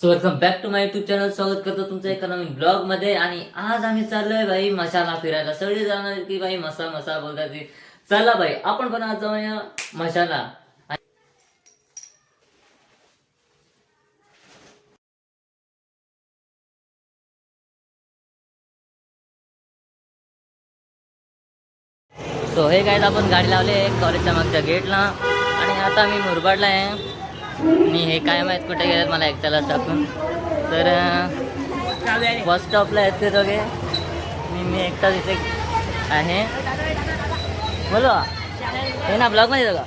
So welcome back to my YouTube channel. स्वागत करतो तुमचं एका नवीन ब्लॉग मध्ये. आणि आज आम्ही चाललोय भाई मशाला फिरायला. सगळे जाणार की भाई मसा मसा बोलतात. चला भाई आपण पण आज जाऊया मशाला. सो हे काय आपण गाडी लावली आहे कॉलेजच्या मागच्या गेटला. आणि आता मी मुरबाडला आहे. आणि हे काय माहीत कुठे गेलेत मला एकट्याला टाकून. तर बस स्टॉपला आहेत ते दोघे. मी एकटाच इथे आहे. बोलो हे ना ब्लॉगमध्ये बघा.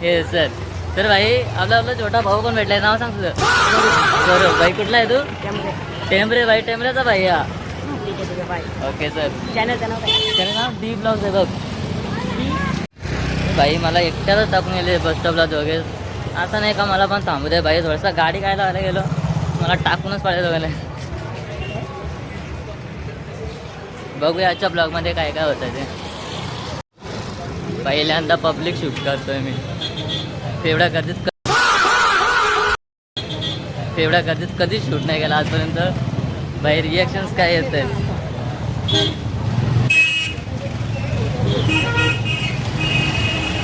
हे सर. तर भाई आपला छोटा भाऊ पण भेटलाय. नाव सांग तुझं. बरोबर भाई कुठला आहे तू? टेंबरे भाई. टेंबरेचा भाई हा. Okay sir. चॅनल नाव डी ब्लॉग आहे बघ. भाई मला एकट्यालाच टाकून गेले बस स्टॉपला दोघे. असं नाही का मला पण थांबू दे भाई. थोडंसं गाडी काय लावायला गेलो मला टाकूनच पाहिजे दोघांना. बघूया आजच्या ब्लॉगमध्ये काय काय होतं ते. पहिल्यांदा पब्लिक शूट करतोय मी. एवढ्या गर्दीत कधीच शूट नाही केला आजपर्यंत. भाई रिॲक्शन्स काय येत आहेत.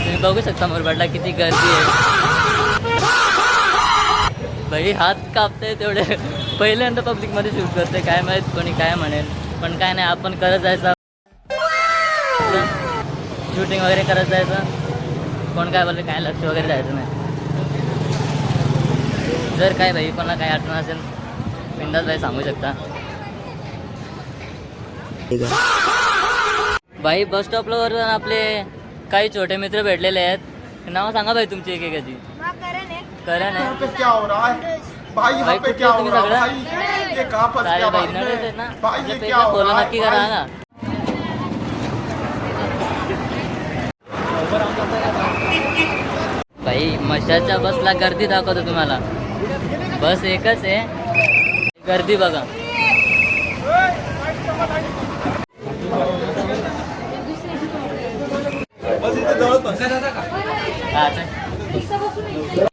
तुम्ही बघू शकता मुरबाडला किती गर्दी आहे. भाई हात कापते तेवढे. पहिल्यांदा पब्लिकमध्ये शूट करते. काय माहीत कोणी काय म्हणेल. पण काय नाही आपण करत जायचं. शूटिंग वगैरे करत जायचं. कोण काय बोलले काय लक्ष वगैरे द्यायचं नाही. जर काय भाई कोणाला काय अडचण असेल बिंदास भाई सांगू शकता. भाई बस स्टॉपवर आपले काही छोटे मित्र भेटलेले आहेत. नाव सांगा भाई तुमची एकेकाची. करण आहे. क्या हो रहा है भाई? यहाँ पे क्या हो रहा है भाई? ये कहाँ फंस गया भाई? भाई ये क्या हो रहा है नक्की करा ना. भाई मशाच्या बसला गर्दी दाखवतो तुम्हाला. बस एकच आहे. गर्दी बघा.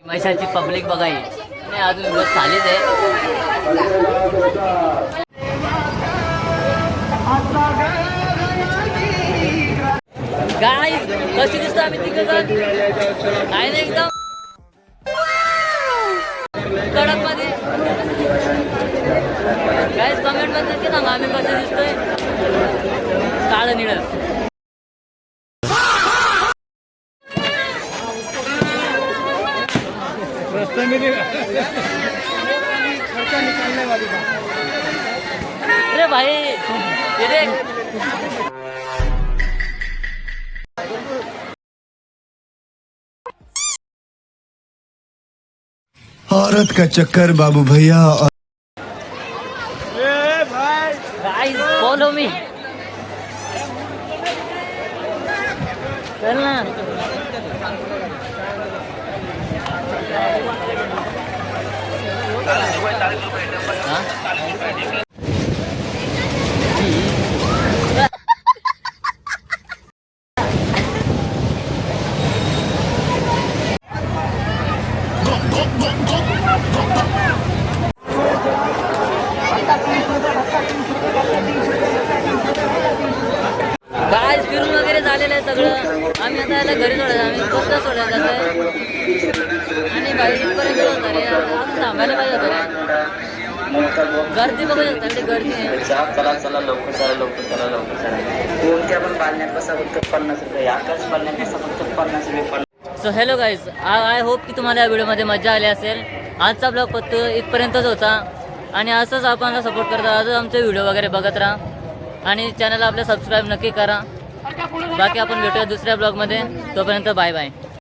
मशाची पब्लिक बघा. ही नाही अजून बस खालीच आहे. गाईज कशी दिसतो आम्ही तिकडे काय नाही एकदम कडक मध्ये. गाईज कमेंट मध्ये नक्की सांगा आम्ही कसं दिसतोय. काळं निळं. अरे भाई औरत का चक्कर बाबू भैया. Guys follow me. चल ना. गाइस फिरून वगैरे झालेलं आहे सगळं. आम्ही आता याला घरी सोडायचं. आम्ही बसला सोडायला जातोय. आणि बाई इथपर्यंत होतं रे. आम्ही थांबायला पाहिजे होतं रे. गर्दी बघू शकता इकडे गर्दी आहे. चला लवकर चला. कोणत्या पण पाळण्यात बसा फक्त 50 रुपये. आकाश पाळण्यात बसा फक्त 50 रुपये. So hello guys. I hope की तुम्हाला या व्हिडिओमध्ये मजा आली असेल. आजचा ब्लॉग फक्त इथपर्यंतच होता. आणि असंच आपल्याला सपोर्ट करता. आजच आमचे व्हिडिओ वगैरे बघत राहा. आणि चॅनलला आपल्या सबस्क्राईब नक्की करा. बाकी आपण भेटूया दुसऱ्या ब्लॉगमध्ये. तोपर्यंत बाय बाय.